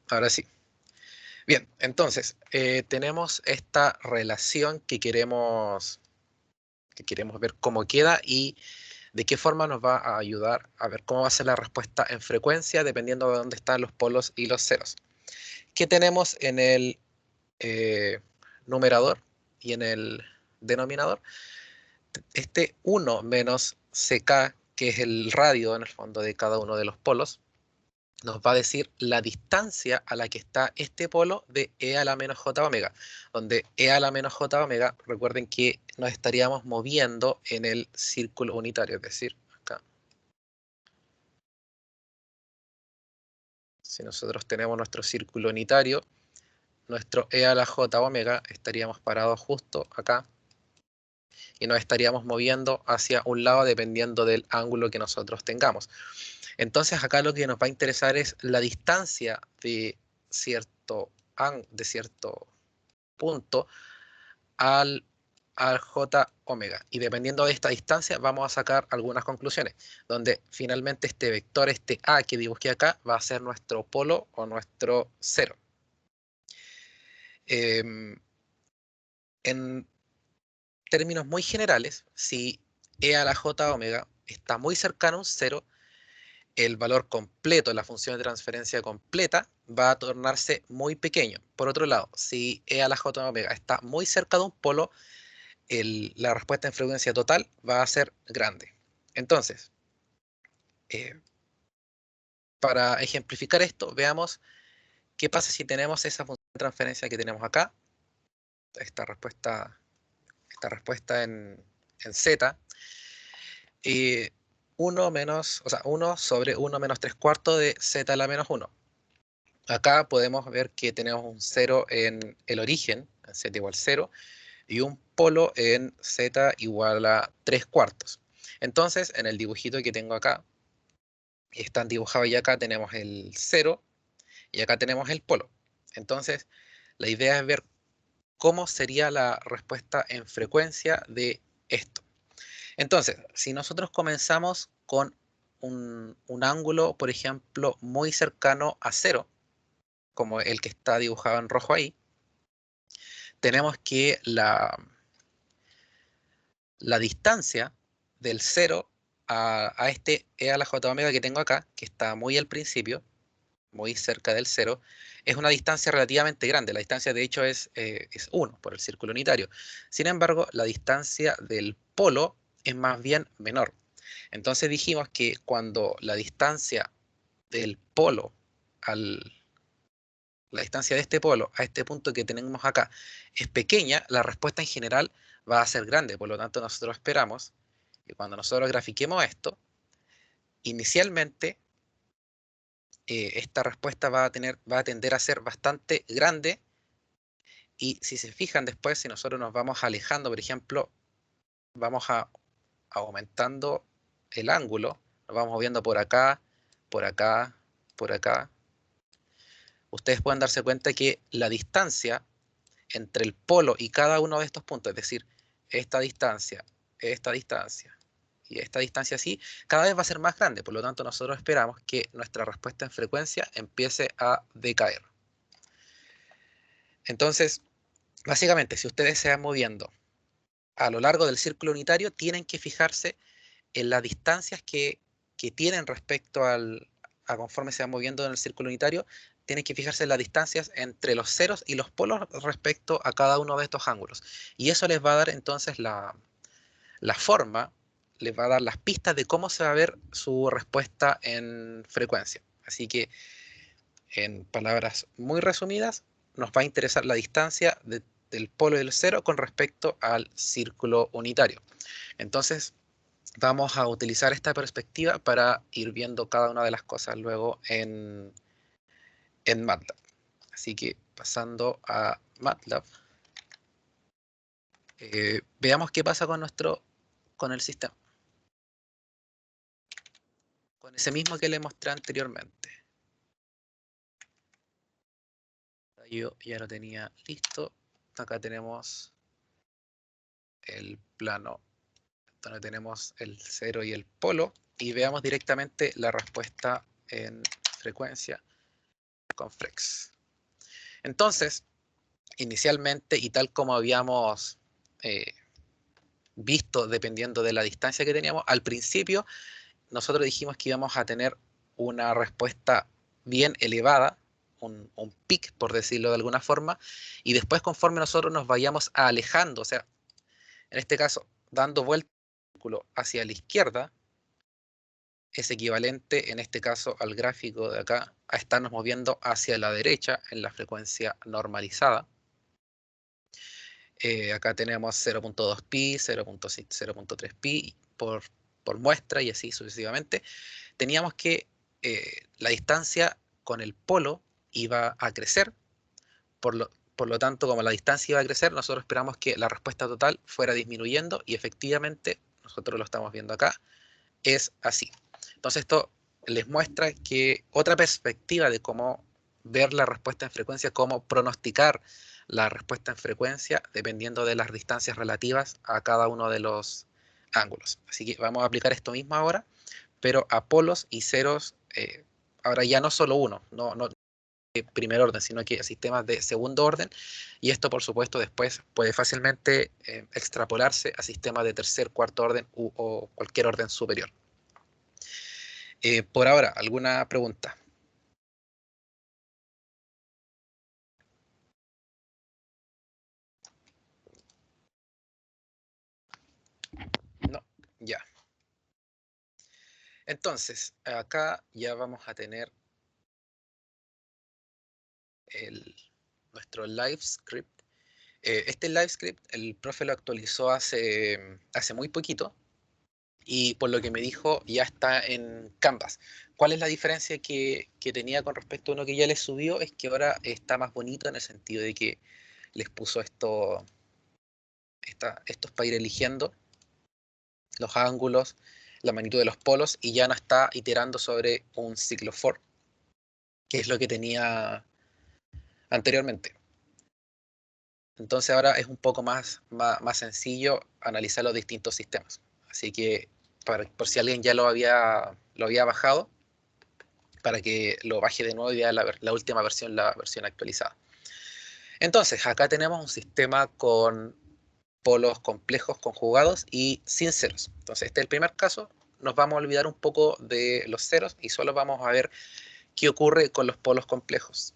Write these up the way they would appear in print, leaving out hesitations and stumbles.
Ahora sí. Bien, entonces, tenemos esta relación que queremos ver cómo queda y de qué forma nos va a ayudar a ver cómo va a ser la respuesta en frecuencia dependiendo de dónde están los polos y los ceros. ¿Qué tenemos en el numerador y en el denominador? Este 1 menos ck, que es el radio en el fondo de cada uno de los polos, nos va a decir la distancia a la que está este polo de e a la menos j omega, donde e a la menos j omega, recuerden que nos estaríamos moviendo en el círculo unitario, es decir, acá. Si nosotros tenemos nuestro círculo unitario, nuestro e a la j omega, estaríamos parados justo acá, y nos estaríamos moviendo hacia un lado dependiendo del ángulo que nosotros tengamos. Entonces acá lo que nos va a interesar es la distancia de cierto punto al j omega. Y dependiendo de esta distancia vamos a sacar algunas conclusiones, donde finalmente este vector, este a que dibujé acá, va a ser nuestro polo o nuestro cero. En términos muy generales, si e a la j omega está muy cercano a un cero, el valor completo, la función de transferencia completa, va a tornarse muy pequeño. Por otro lado, si e a la j omega está muy cerca de un polo, la respuesta en frecuencia total va a ser grande. Entonces, eh, para ejemplificar esto, veamos qué pasa si tenemos esa función de transferencia que tenemos acá, esta respuesta en z, 1 menos, o sea, 1 sobre 1 menos 3 cuartos de z a la menos 1. Acá podemos ver que tenemos un 0 en el origen, en z igual 0, y un polo en z igual a 3 cuartos. Entonces, en el dibujito que tengo acá, están dibujados y acá tenemos el 0 y acá tenemos el polo. Entonces, la idea es ver cómo sería la respuesta en frecuencia de esto. Entonces, si nosotros comenzamos con un ángulo, por ejemplo, muy cercano a 0, como el que está dibujado en rojo ahí, tenemos que la distancia del 0 a este e a la j omega que tengo acá, que está muy al principio, muy cerca del 0, es una distancia relativamente grande. La distancia de hecho es 1 por el círculo unitario. Sin embargo, la distancia del polo es más bien menor. Entonces dijimos que cuando la distancia del polo la distancia de este polo a este punto que tenemos acá es pequeña, la respuesta en general va a ser grande. Por lo tanto, nosotros esperamos que cuando nosotros grafiquemos esto, inicialmente esta respuesta va a tender a ser bastante grande. Y si se fijan después, si nosotros nos vamos alejando, por ejemplo, vamos aumentando el ángulo, nos vamos moviendo por acá, por acá, por acá, ustedes pueden darse cuenta que la distancia entre el polo y cada uno de estos puntos, es decir, esta distancia y esta distancia así, cada vez va a ser más grande. Por lo tanto, nosotros esperamos que nuestra respuesta en frecuencia empiece a decaer. Entonces, básicamente, si ustedes se van moviendo a lo largo del círculo unitario, tienen que fijarse en las distancias que tienen respecto a conforme se van moviendo en el círculo unitario, tienen que fijarse en las distancias entre los ceros y los polos respecto a cada uno de estos ángulos. Y eso les va a dar entonces la forma, les va a dar las pistas de cómo se va a ver su respuesta en frecuencia. Así que, en palabras muy resumidas, nos va a interesar la distancia del polo del cero con respecto al círculo unitario. Entonces, vamos a utilizar esta perspectiva para ir viendo cada una de las cosas luego en MATLAB. Así que pasando a MATLAB, veamos qué pasa con el sistema. Con ese mismo que le mostré anteriormente. Yo ya lo tenía listo. Acá tenemos el plano donde tenemos el 0 y el polo. Y veamos directamente la respuesta en frecuencia con Frex. Entonces, inicialmente, y tal como habíamos visto, dependiendo de la distancia que teníamos, al principio nosotros dijimos que íbamos a tener una respuesta bien elevada, un pic, por decirlo de alguna forma, y después conforme nosotros nos vayamos alejando, o sea, en este caso, dando vuelta el círculo hacia la izquierda, es equivalente en este caso al gráfico de acá a estarnos moviendo hacia la derecha en la frecuencia normalizada. Acá tenemos 0.2 pi, 0.3 pi por muestra y así sucesivamente. Teníamos que la distancia con el polo iba a crecer, por lo tanto, como la distancia iba a crecer, nosotros esperamos que la respuesta total fuera disminuyendo y efectivamente, nosotros lo estamos viendo acá, es así. Entonces esto les muestra que otra perspectiva de cómo ver la respuesta en frecuencia, cómo pronosticar la respuesta en frecuencia, dependiendo de las distancias relativas a cada uno de los ángulos. Así que vamos a aplicar esto mismo ahora, pero a polos y ceros, ahora ya no solo uno, no de primer orden, sino que a sistemas de segundo orden, y esto por supuesto después puede fácilmente extrapolarse a sistemas de tercer, cuarto orden o cualquier orden superior. Por ahora, ¿alguna pregunta? No, ya. Entonces, acá ya vamos a tener el, nuestro live script. Este live script, el profe lo actualizó hace muy poquito y por lo que me dijo ya está en Canvas. ¿Cuál es la diferencia que tenía con respecto a uno que ya les subió? Es que ahora está más bonito en el sentido de que les puso estos para ir eligiendo los ángulos, la magnitud de los polos y ya no está iterando sobre un ciclo for, que es lo que tenía anteriormente. Entonces ahora es un poco más sencillo analizar los distintos sistemas. Así que por si alguien ya lo había bajado, para que lo baje de nuevo y vea la última versión, la versión actualizada. Entonces, acá tenemos un sistema con polos complejos conjugados y sin ceros. Entonces, este es el primer caso. Nos vamos a olvidar un poco de los ceros y solo vamos a ver qué ocurre con los polos complejos.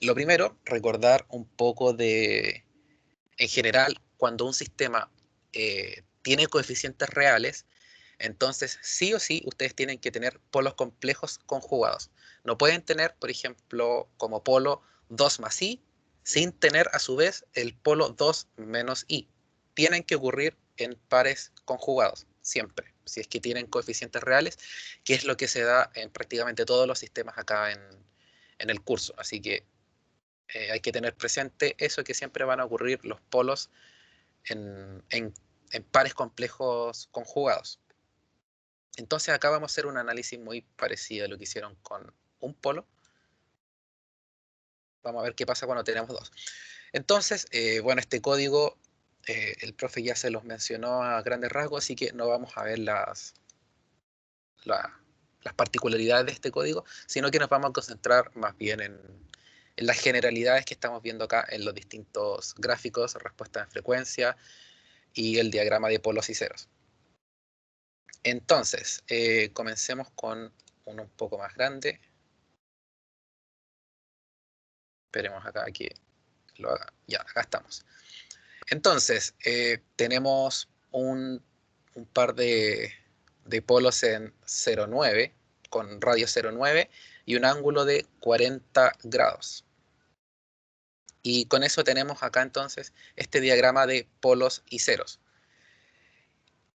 Lo primero, recordar un poco en general, cuando un sistema tiene coeficientes reales, entonces sí o sí ustedes tienen que tener polos complejos conjugados. No pueden tener, por ejemplo, como polo 2 más i, sin tener a su vez el polo 2 menos i. Tienen que ocurrir en pares conjugados, siempre, si es que tienen coeficientes reales, que es lo que se da en prácticamente todos los sistemas acá en el curso. Así que hay que tener presente eso, que siempre van a ocurrir los polos en pares complejos conjugados. Entonces acá vamos a hacer un análisis muy parecido a lo que hicieron con un polo. Vamos a ver qué pasa cuando tenemos dos. Entonces, bueno, este código, el profe ya se los mencionó a grandes rasgos, así que no vamos a ver las particularidades de este código, sino que nos vamos a concentrar más bien en las generalidades que estamos viendo acá en los distintos gráficos, respuesta en frecuencia y el diagrama de polos y ceros. Entonces, comencemos con uno un poco más grande. Esperemos acá que lo haga. Ya, acá estamos. Entonces, tenemos un par de polos en 0,9, con radio 0,9 y un ángulo de 40 grados. Y con eso tenemos acá entonces este diagrama de polos y ceros.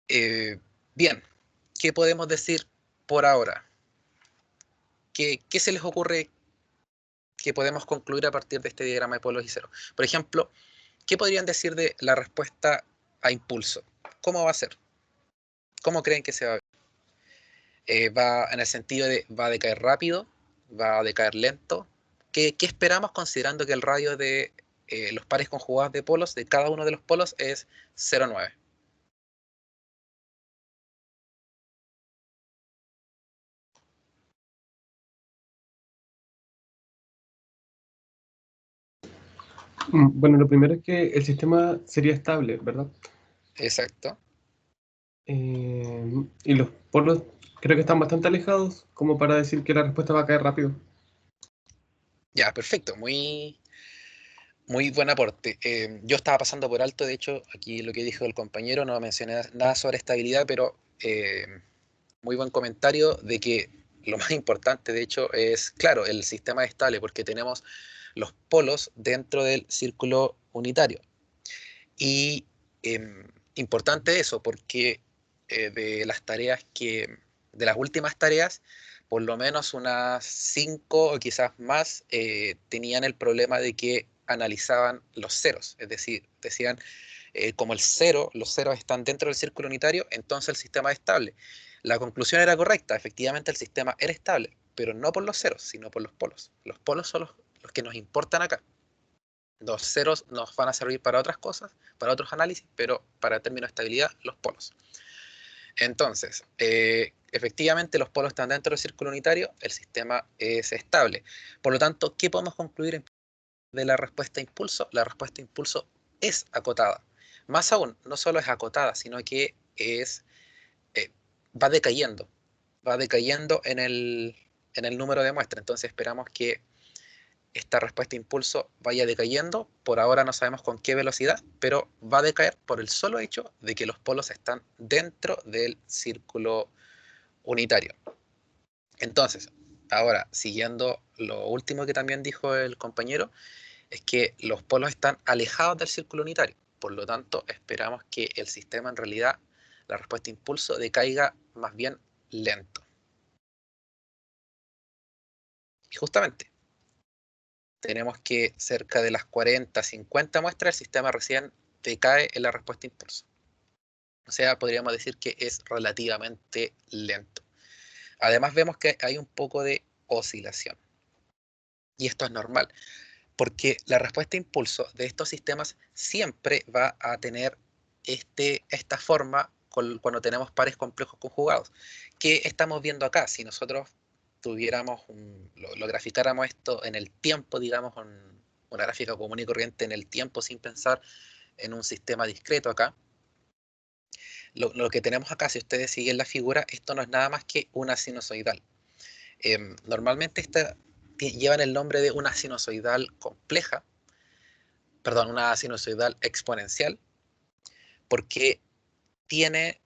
Bien, ¿qué podemos decir por ahora? ¿Qué se les ocurre que podemos concluir a partir de este diagrama de polos y ceros? Por ejemplo, ¿qué podrían decir de la respuesta a impulso? ¿Cómo va a ser? ¿Cómo creen que se va a ver? Va en el sentido de va a decaer rápido, va a decaer lento. ¿Qué esperamos considerando que el radio de los pares conjugados de polos, de cada uno de los polos, es 0,9? Bueno, lo primero es que el sistema sería estable, ¿verdad? Exacto. Y los polos creo que están bastante alejados como para decir que la respuesta va a caer rápido. Ya, perfecto. Muy buen aporte. Yo estaba pasando por alto, de hecho, aquí lo que dijo el compañero, no mencioné nada sobre estabilidad, pero muy buen comentario de que lo más importante, de hecho, es, claro, el sistema es estable porque tenemos los polos dentro del círculo unitario. Y importante eso, porque de las tareas de las últimas tareas, por lo menos unas cinco o quizás más, tenían el problema de que analizaban los ceros, es decir, decían, como el cero, los ceros están dentro del círculo unitario, entonces el sistema es estable. La conclusión era correcta, efectivamente el sistema era estable, pero no por los ceros, sino por los polos. Los polos son los que nos importan acá. Los ceros nos van a servir para otras cosas, para otros análisis, pero para términos de estabilidad, los polos. Entonces, efectivamente los polos están dentro del círculo unitario, el sistema es estable. Por lo tanto, ¿qué podemos concluir de la respuesta a impulso? La respuesta a impulso es acotada. Más aún, no solo es acotada, sino que eh, va decayendo, va decayendo en el número de muestras. Entonces esperamos que esta respuesta impulso vaya decayendo. Por ahora no sabemos con qué velocidad, pero va a decaer por el solo hecho de que los polos están dentro del círculo unitario. Entonces, ahora, siguiendo lo último que también dijo el compañero, es que los polos están alejados del círculo unitario. Por lo tanto, esperamos que el sistema en realidad, la respuesta impulso, decaiga más bien lento. Y justamente, tenemos que cerca de las 40, 50 muestras, el sistema recién decae en la respuesta impulso. O sea, podríamos decir que es relativamente lento. Además, vemos que hay un poco de oscilación. Y esto es normal, porque la respuesta impulso de estos sistemas siempre va a tener esta forma cuando tenemos pares complejos conjugados. ¿Qué estamos viendo acá? Si nosotros lo graficáramos esto en el tiempo, digamos, una gráfica común y corriente en el tiempo sin pensar en un sistema discreto acá, lo que tenemos acá, si ustedes siguen la figura, esto no es nada más que una sinusoidal. Normalmente esta llevan el nombre de una sinusoidal compleja, perdón, una sinusoidal exponencial, porque tiene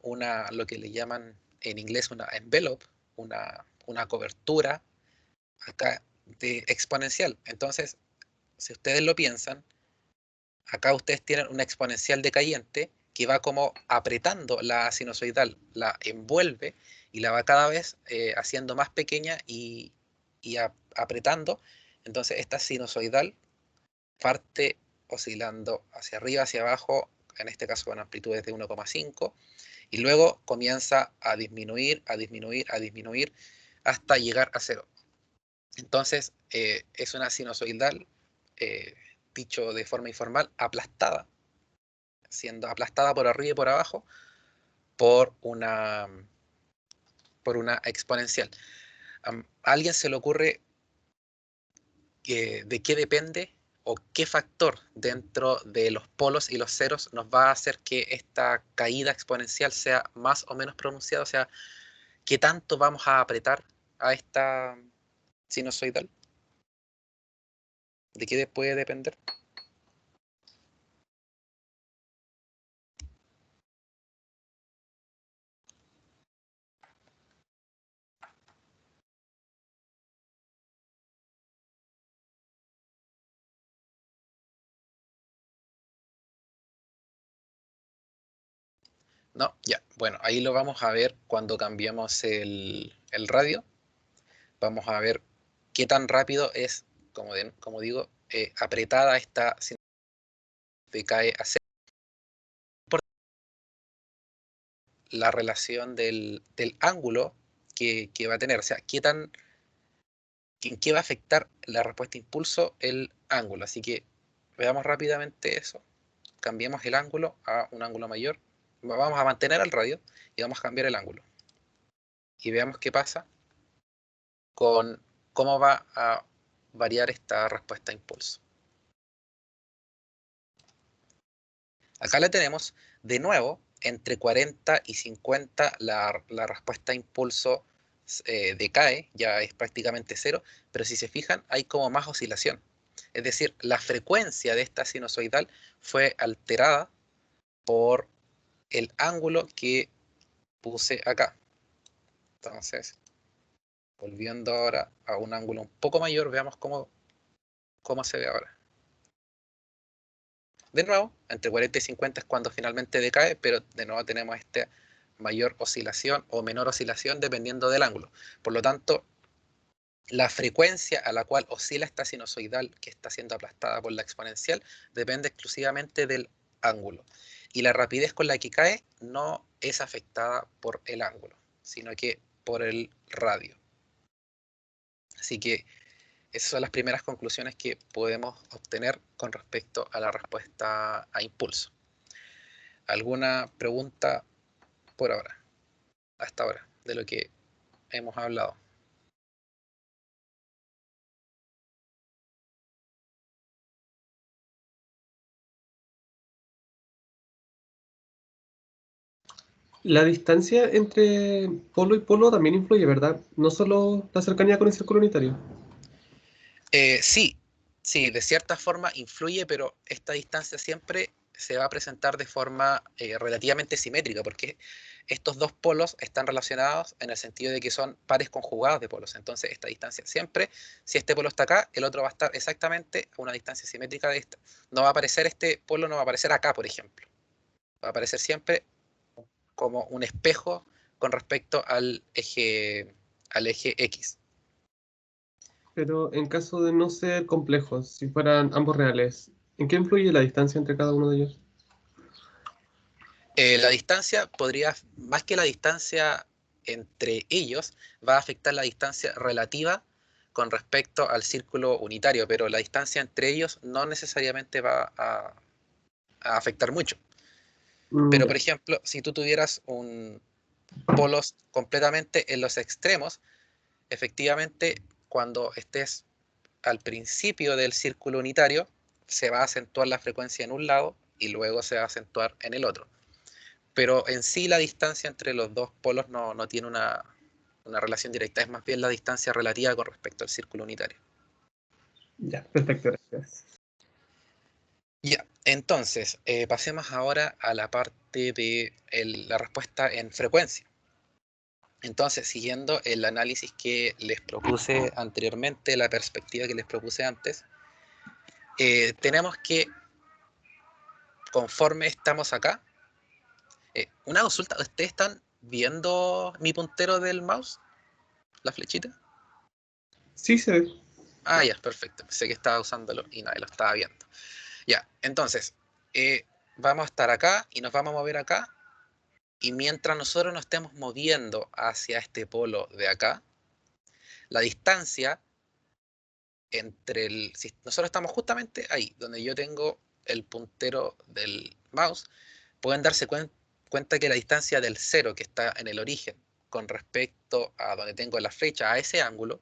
lo que le llaman en inglés una envelope, una cobertura acá de exponencial. Entonces, si ustedes lo piensan, acá ustedes tienen una exponencial decayente que va como apretando la sinusoidal, la envuelve y la va cada vez haciendo más pequeña y apretando. Entonces esta sinusoidal parte oscilando hacia arriba, hacia abajo, en este caso con amplitudes de 1,5, y luego comienza a disminuir, a disminuir, a disminuir hasta llegar a cero. Entonces es una sinusoidal, eh, dicho de forma informal, aplastada, siendo aplastada por arriba y por abajo por una exponencial. ¿A alguien se le ocurre de qué depende o qué factor dentro de los polos y los ceros nos va a hacer que esta caída exponencial sea más o menos pronunciada? O sea, ¿qué tanto vamos a apretar a esta sinusoidal? ¿De qué puede depender? No, ya. Bueno, ahí lo vamos a ver cuando cambiemos el radio. Vamos a ver qué tan rápido es, como digo, apretada esta decae a cero por la relación del ángulo que va a tener. O sea, en qué va a afectar la respuesta impulso el ángulo. Así que veamos rápidamente eso. Cambiemos el ángulo a un ángulo mayor. Vamos a mantener el radio y vamos a cambiar el ángulo. Y veamos qué pasa con cómo va a variar esta respuesta a impulso. Acá la tenemos de nuevo entre 40 y 50 la respuesta a impulso decae, ya es prácticamente cero, pero si se fijan hay como más oscilación. Es decir, la frecuencia de esta sinusoidal fue alterada por el ángulo que puse acá. Entonces, volviendo ahora a un ángulo un poco mayor, veamos cómo se ve ahora. De nuevo, entre 40 y 50 es cuando finalmente decae, pero de nuevo tenemos esta mayor oscilación o menor oscilación dependiendo del ángulo. Por lo tanto, la frecuencia a la cual oscila esta sinusoidal que está siendo aplastada por la exponencial depende exclusivamente del ángulo. Y la rapidez con la que cae no es afectada por el ángulo, sino que por el radio. Así que esas son las primeras conclusiones que podemos obtener con respecto a la respuesta a impulso. ¿Alguna pregunta por ahora, hasta ahora, de lo que hemos hablado? La distancia entre polo y polo también influye, ¿verdad? No solo la cercanía con el círculo unitario. Sí, sí, de cierta forma influye, pero esta distancia siempre se va a presentar de forma relativamente simétrica, porque estos dos polos están relacionados en el sentido de que son pares conjugados de polos. Entonces, esta distancia siempre, si este polo está acá, el otro va a estar exactamente a una distancia simétrica de esta. No va a aparecer este polo, no va a aparecer acá, por ejemplo. Va a aparecer siempre como un espejo con respecto al eje X. Pero en caso de no ser complejos, si fueran ambos reales, ¿en qué influye la distancia entre cada uno de ellos? La distancia podría, más que la distancia entre ellos, va a afectar la distancia relativa con respecto al círculo unitario, pero la distancia entre ellos no necesariamente va a afectar mucho. Pero, por Ya. ejemplo, si tú tuvieras un polos completamente en los extremos, efectivamente, cuando estés al principio del círculo unitario, se va a acentuar la frecuencia en un lado y luego se va a acentuar en el otro. Pero en sí la distancia entre los dos polos no tiene una relación directa, es más bien la distancia relativa con respecto al círculo unitario. Ya, perfecto, gracias. Ya, entonces, pasemos ahora a la parte de la respuesta en frecuencia. Entonces, siguiendo el análisis que les propuse anteriormente, la perspectiva que les propuse antes, tenemos que, conforme estamos acá, una consulta, ¿ustedes están viendo mi puntero del mouse? ¿La flechita? Sí se ve. Ah, ya, perfecto. Pensé que estaba usándolo y nadie lo estaba viendo. Ya, entonces, vamos a estar acá y nos vamos a mover acá. Y mientras nosotros nos estemos moviendo hacia este polo de acá, la distancia entre el... Si nosotros estamos justamente ahí, donde yo tengo el puntero del mouse, pueden darse cuenta que la distancia del cero que está en el origen con respecto a donde tengo la flecha, a ese ángulo,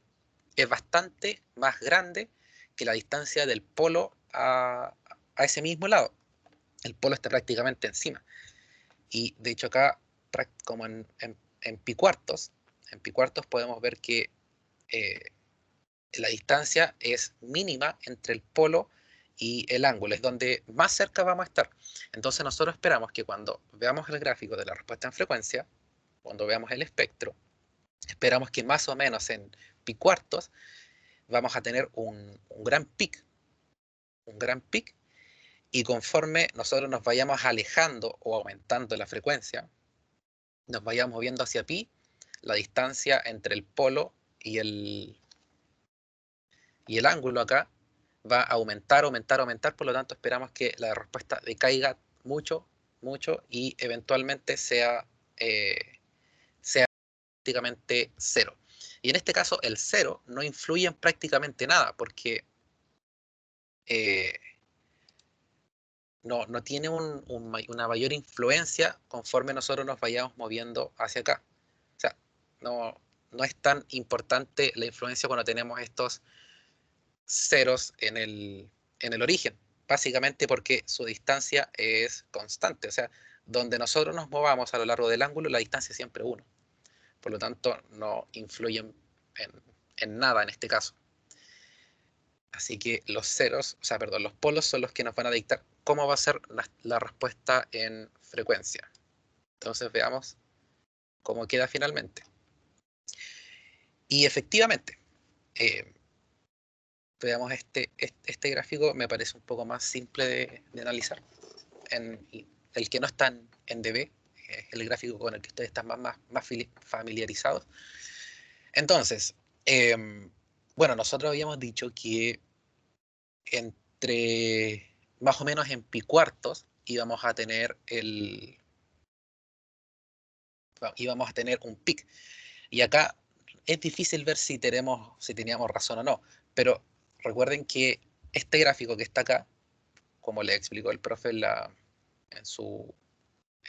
es bastante más grande que la distancia del polo a ese mismo lado. El polo está prácticamente encima. Y de hecho acá, como en pi cuartos podemos ver que eh, la distancia es mínima entre el polo y el ángulo, es donde más cerca vamos a estar. Entonces nosotros esperamos que cuando veamos el gráfico de la respuesta en frecuencia, cuando veamos el espectro, esperamos que más o menos en pi cuartos vamos a tener un gran pic, y conforme nosotros nos vayamos alejando o aumentando la frecuencia, nos vayamos moviendo hacia pi, la distancia entre el polo y el ángulo acá va a aumentar, aumentar, aumentar, por lo tanto esperamos que la respuesta decaiga mucho, mucho y eventualmente sea prácticamente cero. Y en este caso el cero no influye en prácticamente nada porque eh, no tiene una mayor influencia conforme nosotros nos vayamos moviendo hacia acá. O sea, no es tan importante la influencia cuando tenemos estos ceros en el origen. básicamente porque su distancia es constante. O sea, donde nosotros nos movamos a lo largo del ángulo, la distancia es siempre 1. Por lo tanto, no influyen en nada en este caso. Así que los ceros, o sea, perdón, los polos son los que nos van a dictar cómo va a ser la respuesta en frecuencia. Entonces veamos cómo queda finalmente. Y efectivamente, eh, veamos este gráfico, me parece un poco más simple de analizar. El que no está en dB, es el gráfico con el que ustedes están más familiarizados. Entonces, bueno, nosotros habíamos dicho que entre más o menos en pi cuartos íbamos a tener un pic. Y acá es difícil ver si teníamos razón o no, pero recuerden que este gráfico que está acá, como le explicó el profe en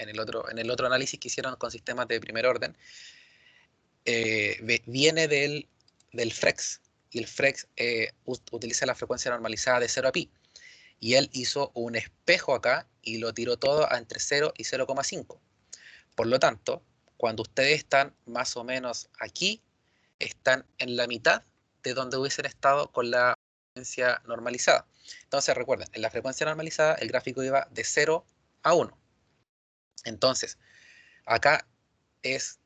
el otro análisis que hicieron con sistemas de primer orden, viene del FREX, y el FREX utiliza la frecuencia normalizada de 0 a pi, y él hizo un espejo acá y lo tiró todo a entre 0 y 0,5. Por lo tanto, cuando ustedes están más o menos aquí, están en la mitad de donde hubiesen estado con la frecuencia normalizada. Entonces recuerden, en la frecuencia normalizada el gráfico iba de 0 a 1. Entonces, acá es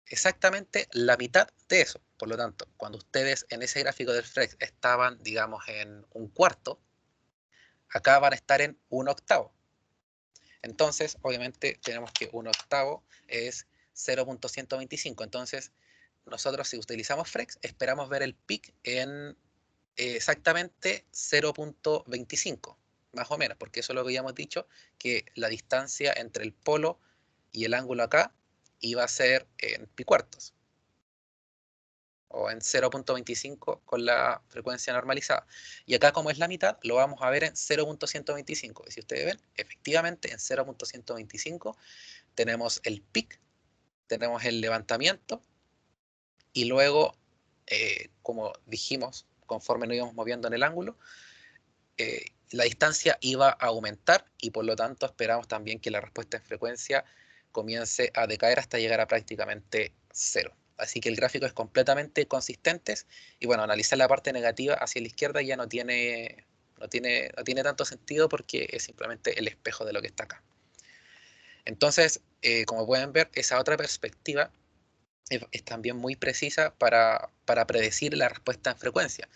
exactamente la mitad de eso. Por lo tanto, cuando ustedes en ese gráfico del FREX estaban, digamos, en un cuarto, acá van a estar en un octavo. Entonces, obviamente, tenemos que un octavo es 0.125. Entonces, nosotros si utilizamos FREX, esperamos ver el pic en exactamente 0.25, más o menos, porque eso es lo que habíamos dicho, que la distancia entre el polo y el ángulo acá iba a ser en pi cuartos, o en 0.25 con la frecuencia normalizada. Y acá como es la mitad, lo vamos a ver en 0.125. Y si ustedes ven, efectivamente en 0.125 tenemos el pic, tenemos el levantamiento, y luego, como dijimos, conforme nos íbamos moviendo en el ángulo, la distancia iba a aumentar y por lo tanto esperamos también que la respuesta en frecuencia comience a decaer hasta llegar a prácticamente cero. Así que el gráfico es completamente consistente y bueno, analizar la parte negativa hacia la izquierda ya no tiene tanto sentido porque es simplemente el espejo de lo que está acá. Entonces, como pueden ver, esa otra perspectiva es también muy precisa para predecir la respuesta en frecuencia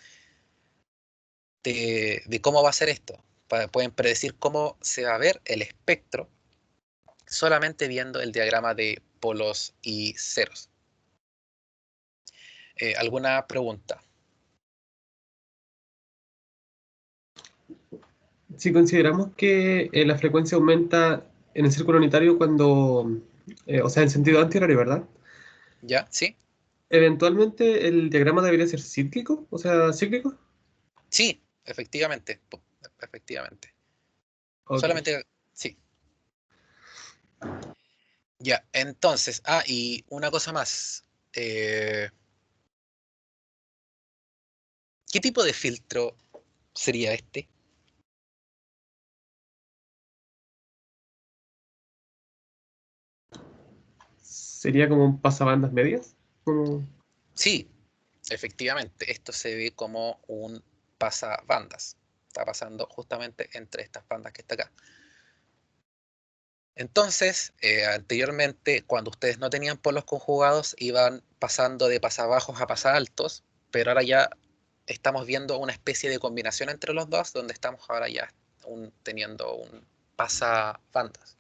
de cómo va a ser esto. Pueden predecir cómo se va a ver el espectro solamente viendo el diagrama de polos y ceros. ¿Alguna pregunta? Si consideramos que la frecuencia aumenta en el círculo unitario cuando, o sea, en sentido antihorario, ¿verdad? ¿Ya? ¿Sí? Eventualmente el diagrama debería ser cíclico, o sea, cíclico. Sí, efectivamente. Efectivamente. Ok. Solamente, sí. Ya, entonces, y una cosa más. Eh, ¿Qué tipo de filtro sería este? Sería como un pasabandas medias. Como... Sí, efectivamente, esto se ve como un pasabandas. Está pasando justamente entre estas bandas que está acá. Entonces, anteriormente, cuando ustedes no tenían polos conjugados, iban pasando de pasabajos a pasaltos, pero ahora ya estamos viendo una especie de combinación entre los dos, donde estamos ahora ya teniendo un pasabandas.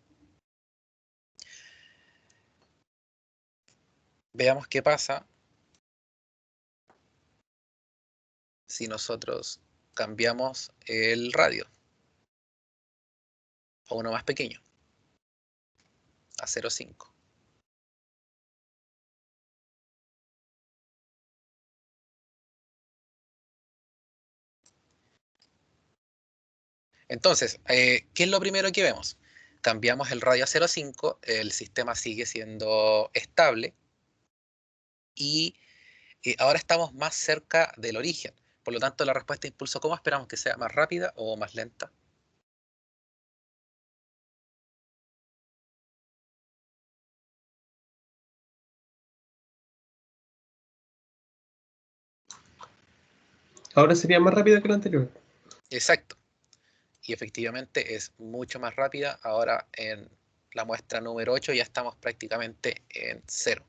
Veamos qué pasa si nosotros cambiamos el radio a uno más pequeño, a 0,5. Entonces, ¿qué es lo primero que vemos? Cambiamos el radio a 0,5, el sistema sigue siendo estable y ahora estamos más cerca del origen. Por lo tanto, la respuesta de impulso, ¿cómo esperamos que sea? ¿Más rápida o más lenta? Ahora sería más rápida que la anterior. Exacto. Y efectivamente es mucho más rápida. Ahora en la muestra número 8 ya estamos prácticamente en cero.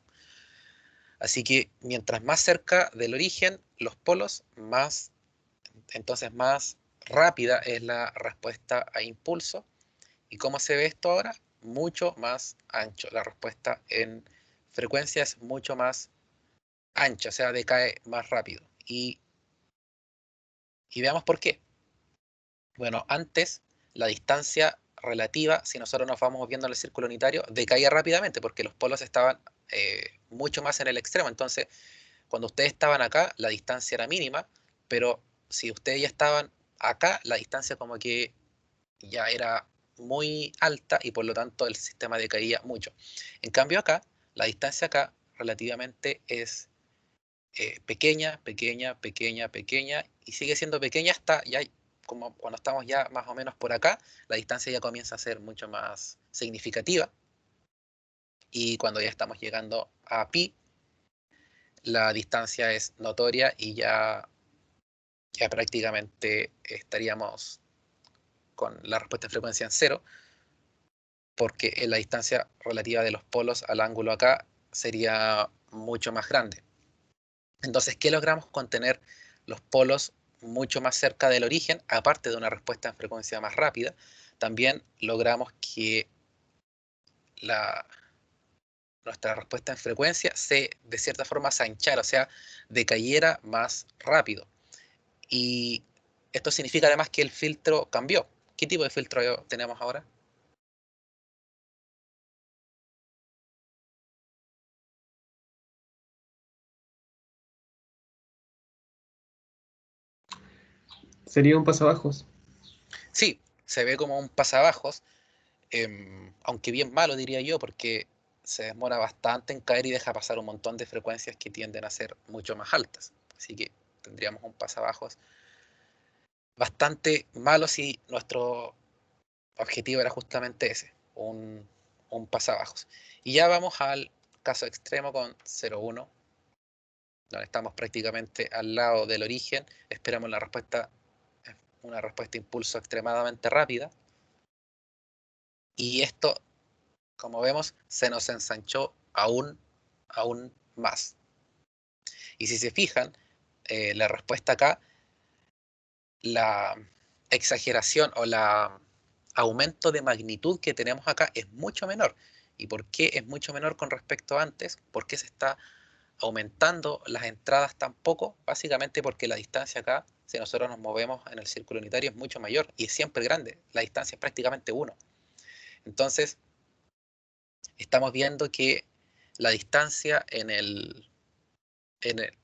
Así que mientras más cerca del origen, los polos, entonces más rápida es la respuesta a impulso. ¿Y cómo se ve esto ahora? Mucho más ancho. La respuesta en frecuencia es mucho más ancha, o sea, decae más rápido. Y veamos por qué. Bueno, antes la distancia relativa, si nosotros nos vamos viendo en el círculo unitario, decaía rápidamente porque los polos estaban mucho más en el extremo. Entonces, cuando ustedes estaban acá, la distancia era mínima, pero si ustedes ya estaban acá, la distancia como que ya era muy alta y por lo tanto el sistema decaía mucho. En cambio acá, la distancia acá relativamente es pequeña, pequeña, pequeña, pequeña, y sigue siendo pequeña hasta ya, como cuando estamos ya más o menos por acá, la distancia ya comienza a ser mucho más significativa, y cuando ya estamos llegando a pi, la distancia es notoria y ya prácticamente estaríamos con la respuesta de frecuencia en cero, porque la distancia relativa de los polos al ángulo acá sería mucho más grande. Entonces, ¿qué logramos con tener los polos mucho más cerca del origen? Aparte de una respuesta en frecuencia más rápida, también logramos que la, nuestra respuesta en frecuencia de cierta forma se anchara, o sea, decayera más rápido. Y esto significa además que el filtro cambió. ¿Qué tipo de filtro tenemos ahora? Sería un pasabajos. Sí, se ve como un pasabajos, aunque bien malo diría yo, porque se demora bastante en caer y deja pasar un montón de frecuencias que tienden a ser mucho más altas. Así que tendríamos un pasabajos bastante malo si nuestro objetivo era justamente ese, un pasabajos. Y ya vamos al caso extremo con 0,1, donde estamos prácticamente al lado del origen, esperamos una respuesta impulso extremadamente rápida, y esto, como vemos, se nos ensanchó aún más. Y si se fijan, la respuesta acá, la exageración o la aumento de magnitud que tenemos acá es mucho menor. ¿Y por qué es mucho menor con respecto a antes? ¿Por qué se está aumentando las entradas tan poco? Básicamente porque la distancia acá, si nosotros nos movemos en el círculo unitario, es mucho mayor y es siempre grande. La distancia es prácticamente 1. Entonces, estamos viendo que la distancia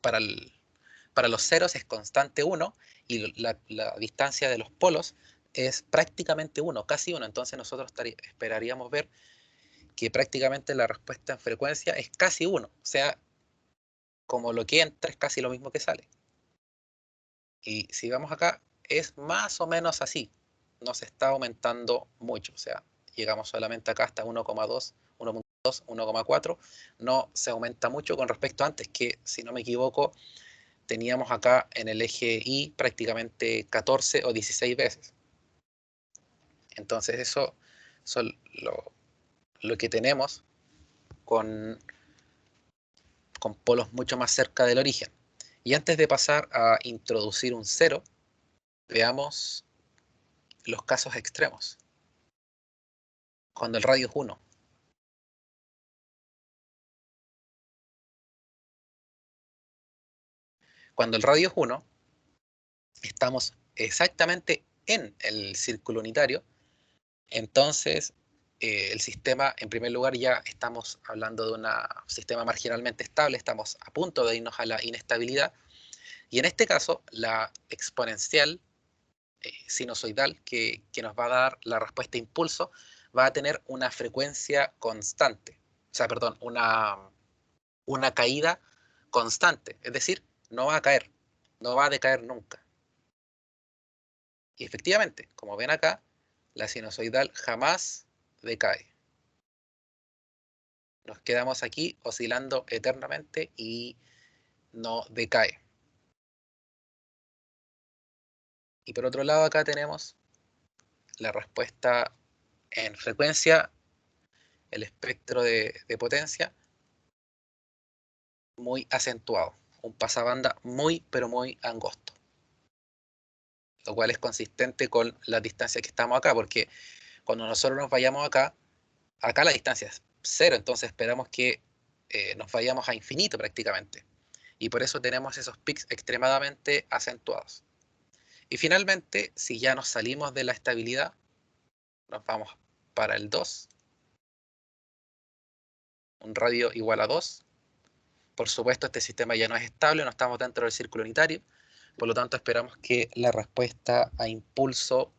para los ceros es constante 1 y la distancia de los polos es prácticamente 1, casi 1. Entonces nosotros esperaríamos ver que prácticamente la respuesta en frecuencia es casi 1. O sea, como lo que entra es casi lo mismo que sale. Y si vamos acá, es más o menos así. No se está aumentando mucho. O sea, llegamos solamente acá hasta 1,2, 1,2, 1,4. No se aumenta mucho con respecto a antes, que si no me equivoco, teníamos acá en el eje Y prácticamente 14 o 16 veces. Entonces eso son lo que tenemos con, con polos mucho más cerca del origen. Y antes de pasar a introducir un cero, veamos los casos extremos. Cuando el radio es 1. Cuando el radio es 1, estamos exactamente en el círculo unitario. Entonces, el sistema, en primer lugar, ya estamos hablando de un sistema marginalmente estable, estamos a punto de irnos a la inestabilidad. Y en este caso, la exponencial sinusoidal que nos va a dar la respuesta impulso va a tener una frecuencia constante, o sea, perdón, una caída constante, es decir, no va a caer, no va a decaer nunca. Y efectivamente, como ven acá, la sinusoidal jamás decae. Nos quedamos aquí oscilando eternamente y no decae. Y por otro lado acá tenemos la respuesta en frecuencia, el espectro de potencia muy acentuado, un pasabanda muy pero muy angosto, lo cual es consistente con la distancia que estamos acá, porque cuando nosotros nos vayamos acá la distancia es cero, entonces esperamos que nos vayamos a infinito prácticamente, y por eso tenemos esos pics extremadamente acentuados. Y finalmente, si ya nos salimos de la estabilidad, nos vamos para el 2, un radio igual a 2. Por supuesto, este sistema ya no es estable, no estamos dentro del círculo unitario, por lo tanto esperamos que la respuesta a impulso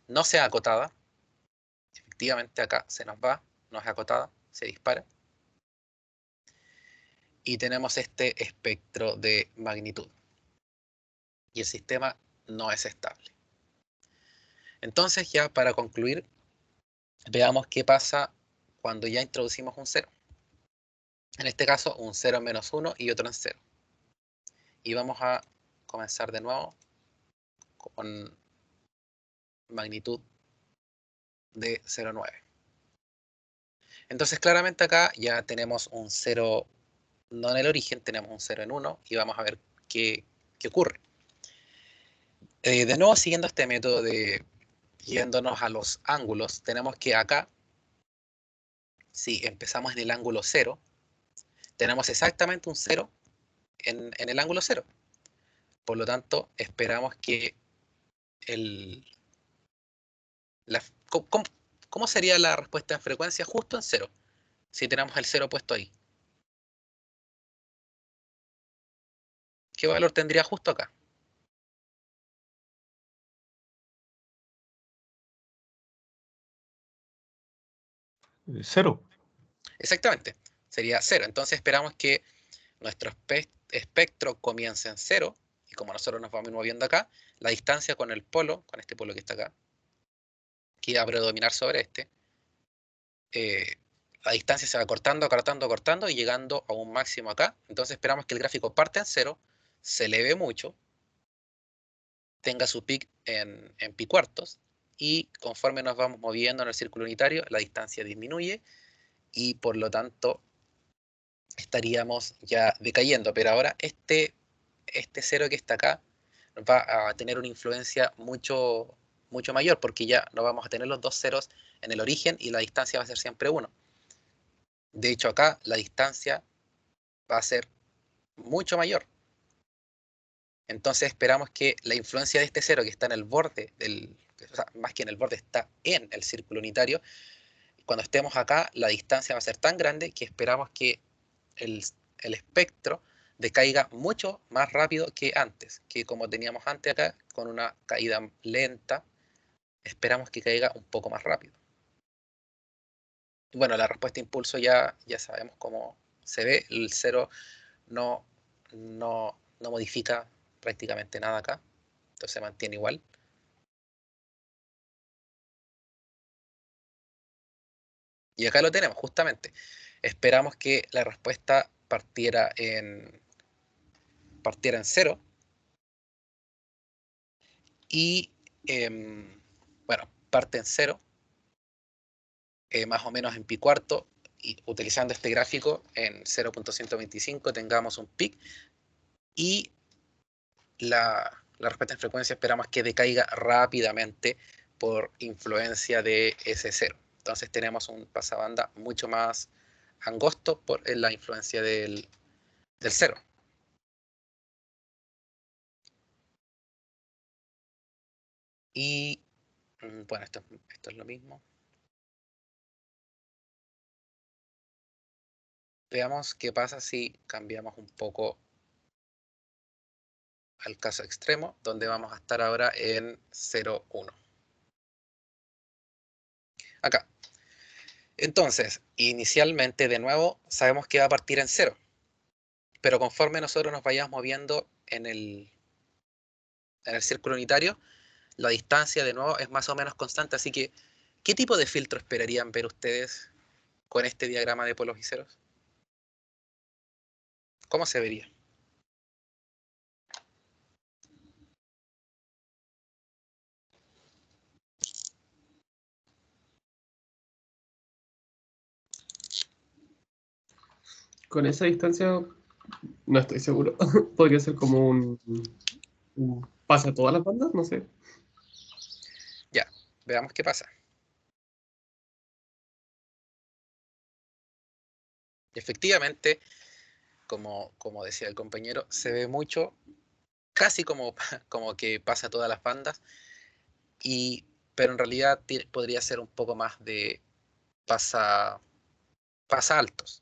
no sea acotada. Efectivamente acá se nos va, no es acotada, se dispara. Y tenemos este espectro de magnitud. Y el sistema no es estable. Entonces ya para concluir, veamos qué pasa cuando ya introducimos un 0. En este caso un 0 en menos 1 y otro en 0. Y vamos a comenzar de nuevo con magnitud de 0,9. Entonces claramente acá ya tenemos un 0, no en el origen, tenemos un 0 en 1 y vamos a ver qué ocurre. De nuevo, siguiendo este método de yéndonos a los ángulos, tenemos que acá, si empezamos en el ángulo 0, tenemos exactamente un 0 en el ángulo 0. Por lo tanto, esperamos que el... La, ¿cómo, cómo sería la respuesta en frecuencia? Justo en 0, si tenemos el 0 puesto ahí. ¿Qué valor tendría justo acá? Cero. Exactamente, sería 0. Entonces esperamos que nuestro espectro comience en 0, y como nosotros nos vamos moviendo acá, la distancia con el polo, con este polo que está acá, que va a predominar sobre este, eh, la distancia se va cortando, cortando, cortando y llegando a un máximo acá. Entonces esperamos que el gráfico parte en 0, se eleve mucho, tenga su pic en pi cuartos, y conforme nos vamos moviendo en el círculo unitario, la distancia disminuye y por lo tanto estaríamos ya decayendo. Pero ahora este 0 que está acá va a tener una influencia mucho mayor, porque ya no vamos a tener los dos ceros en el origen y la distancia va a ser siempre 1. De hecho, acá la distancia va a ser mucho mayor. Entonces esperamos que la influencia de este 0 que está en el borde o sea, más que en el borde, está en el círculo unitario. Cuando estemos acá, la distancia va a ser tan grande que esperamos que el, el espectro decaiga mucho más rápido que antes, que como teníamos antes acá, con una caída lenta, esperamos que caiga un poco más rápido. Bueno, la respuesta de impulso ya sabemos cómo se ve. El 0 no, no modifica prácticamente nada acá, entonces se mantiene igual. Y acá lo tenemos, justamente. Esperamos que la respuesta partiera en 0 y, bueno, parte en 0, más o menos en pi cuarto, y utilizando este gráfico en 0.125 tengamos un pic, y la respuesta en frecuencia esperamos que decaiga rápidamente por influencia de ese 0. Entonces tenemos un pasabanda mucho más angosto por la influencia del 0. Y bueno, esto es lo mismo. Veamos qué pasa si cambiamos un poco al caso extremo, donde vamos a estar ahora en 0,1. Acá. Entonces, inicialmente, de nuevo, sabemos que va a partir en 0, pero conforme nosotros nos vayamos moviendo en el círculo unitario, la distancia, de nuevo, es más o menos constante. Así que, ¿qué tipo de filtro esperarían ver ustedes con este diagrama de polos y ceros? ¿Cómo se vería? Con esa distancia no estoy seguro. Podría ser como pasa a todas las bandas, no sé. Ya, veamos qué pasa. Efectivamente, como decía el compañero, se ve mucho, casi como, como que pasa a todas las bandas, pero en realidad podría ser un poco más de pasa, pasa altos.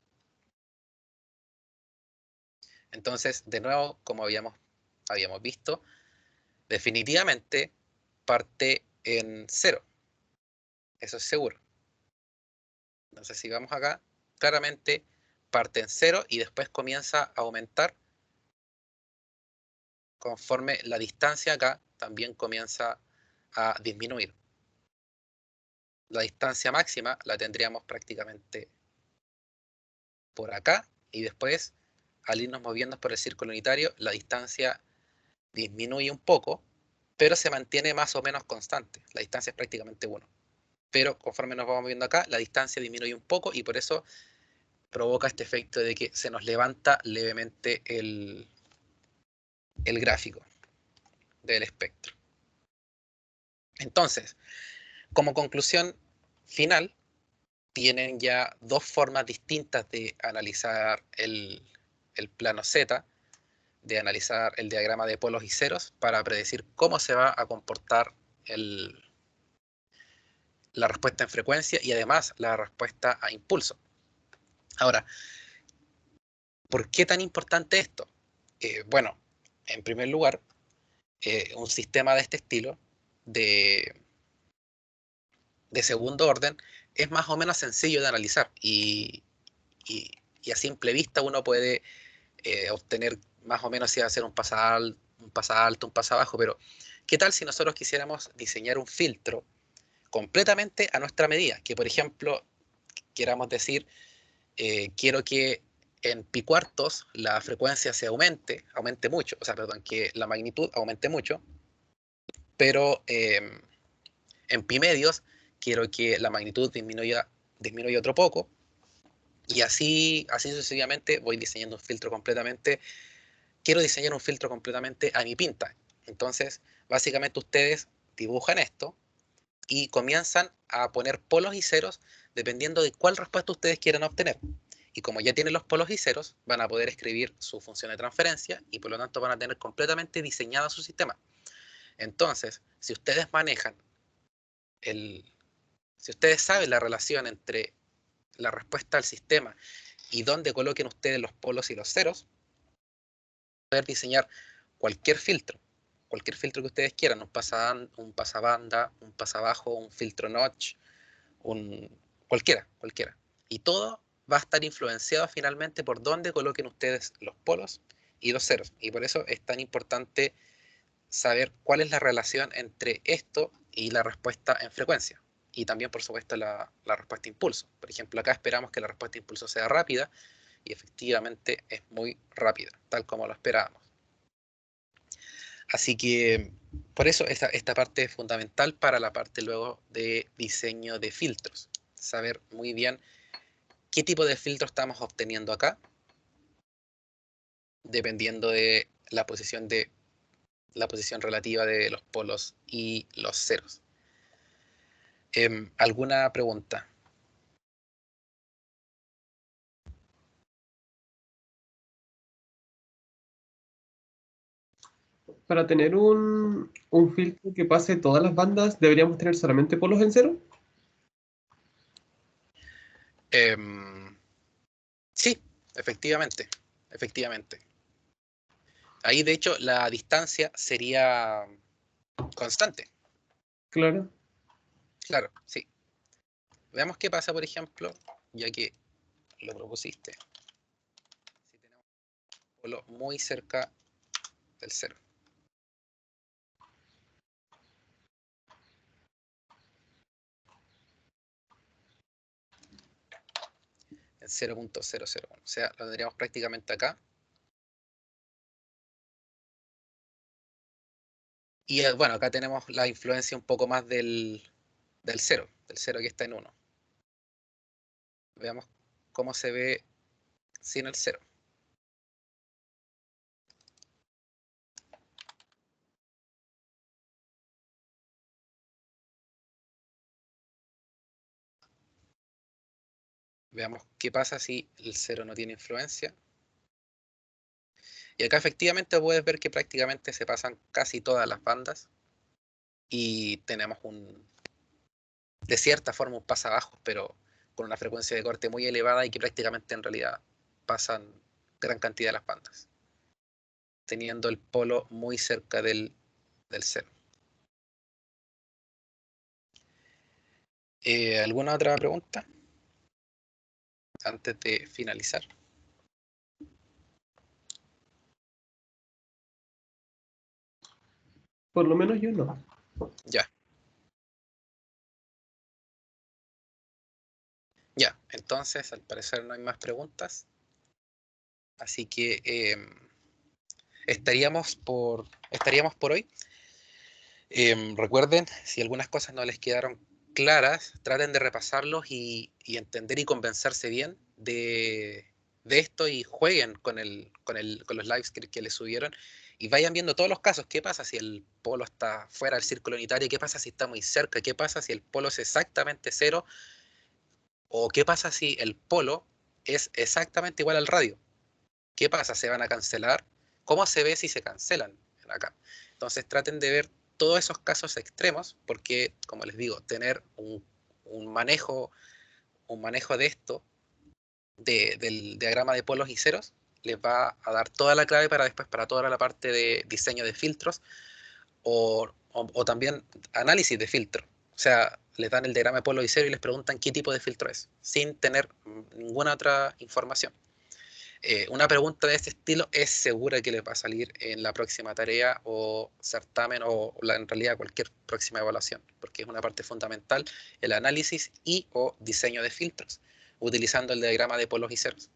Entonces, de nuevo, como habíamos visto, definitivamente parte en cero, eso es seguro. Entonces, si vamos acá, claramente parte en cero y después comienza a aumentar conforme la distancia acá también comienza a disminuir. La distancia máxima la tendríamos prácticamente por acá y después, al irnos moviendo por el círculo unitario, la distancia disminuye un poco, pero se mantiene más o menos constante. La distancia es prácticamente 1. Pero conforme nos vamos moviendo acá, la distancia disminuye un poco y por eso provoca este efecto de que se nos levanta levemente el gráfico del espectro. Entonces, como conclusión final, tienen ya dos formas distintas de analizar el plano Z, de analizar el diagrama de polos y ceros para predecir cómo se va a comportar la respuesta en frecuencia y además la respuesta a impulso. Ahora, ¿por qué tan importante esto? Bueno, en primer lugar, un sistema de este estilo, de, de segundo orden, es más o menos sencillo de analizar y a simple vista uno puede obtener más o menos si va a ser un pasa alto, un pasa bajo, pero ¿qué tal si nosotros quisiéramos diseñar un filtro completamente a nuestra medida? Que por ejemplo, queramos decir, quiero que en pi cuartos la frecuencia se aumente mucho, o sea, perdón, que la magnitud aumente mucho, pero en pi medios quiero que la magnitud disminuya otro poco, y así sucesivamente voy diseñando un filtro completamente, quiero diseñar un filtro completamente a mi pinta. Entonces, básicamente ustedes dibujan esto y comienzan a poner polos y ceros dependiendo de cuál respuesta ustedes quieran obtener. Y como ya tienen los polos y ceros, van a poder escribir su función de transferencia y por lo tanto van a tener completamente diseñado su sistema. Entonces, el, si ustedes saben la relación entre la respuesta al sistema y dónde coloquen ustedes los polos y los ceros, poder diseñar cualquier filtro, cualquier filtro que ustedes quieran, un pasabanda, un pasabajo, un filtro notch, un, cualquiera. Y todo va a estar influenciado finalmente por dónde coloquen ustedes los polos y los ceros. Y por eso es tan importante saber cuál es la relación entre esto y la respuesta en frecuencia. Y también, por supuesto, la respuesta a impulso. Por ejemplo, acá esperamos que la respuesta a impulso sea rápida y efectivamente es muy rápida, tal como lo esperábamos. Así que por eso esta parte es fundamental para la parte luego de diseño de filtros. Saber muy bien qué tipo de filtro estamos obteniendo acá, dependiendo de la posición relativa de los polos y los ceros. ¿Alguna pregunta? Para tener un filtro que pase todas las bandas, ¿deberíamos tener solamente polos en cero? Em, sí, efectivamente. Ahí, de hecho, la distancia sería constante. Claro. Claro, sí. Veamos qué pasa, por ejemplo, ya que lo propusiste. Si tenemos un polo muy cerca del cero. En 0.001. O sea, lo tendríamos prácticamente acá. Y bueno, acá tenemos la influencia un poco más del cero que está en 1. Veamos cómo se ve sin el 0. Veamos qué pasa si el 0 no tiene influencia. Y acá efectivamente puedes ver que prácticamente se pasan casi todas las bandas. Y tenemos de cierta forma un pasabajos, pero con una frecuencia de corte muy elevada y que prácticamente en realidad pasan gran cantidad de las bandas, teniendo el polo muy cerca del 0. ¿Alguna otra pregunta antes de finalizar? Por lo menos yo no. Ya. Ya, entonces al parecer no hay más preguntas. Así que estaríamos por hoy. Recuerden, si algunas cosas no les quedaron claras, traten de repasarlos y entender y convencerse bien de esto y jueguen con los lives que les subieron y vayan viendo todos los casos. ¿Qué pasa si el polo está fuera del círculo unitario? ¿Qué pasa si está muy cerca? ¿Qué pasa si el polo es exactamente cero? ¿O qué pasa si el polo es exactamente igual al radio? ¿Qué pasa? ¿Se van a cancelar? ¿Cómo se ve si se cancelan acá? Entonces traten de ver todos esos casos extremos, porque, como les digo, tener un manejo, un manejo de esto, del diagrama de polos y ceros, les va a dar toda la clave para después, para toda la parte de diseño de filtros o también análisis de filtro. O sea, les dan el diagrama de polos y ceros y les preguntan qué tipo de filtro es, sin tener ninguna otra información. Una pregunta de este estilo es segura que les va a salir en la próxima tarea o certamen en realidad cualquier próxima evaluación, porque es una parte fundamental el análisis y o diseño de filtros, utilizando el diagrama de polos y ceros,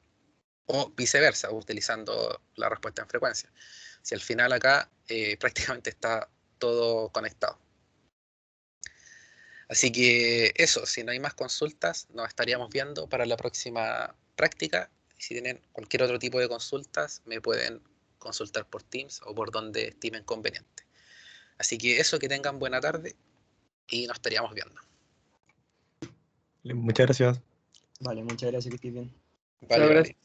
o viceversa, utilizando la respuesta en frecuencia. Si al final acá prácticamente está todo conectado. Así que eso, si no hay más consultas, nos estaríamos viendo para la próxima práctica. Y si tienen cualquier otro tipo de consultas, me pueden consultar por Teams o por donde estimen conveniente. Así que eso, que tengan buena tarde y nos estaríamos viendo. Muchas gracias. Vale, muchas gracias, que estés bien. Vale, Muchas vale. gracias.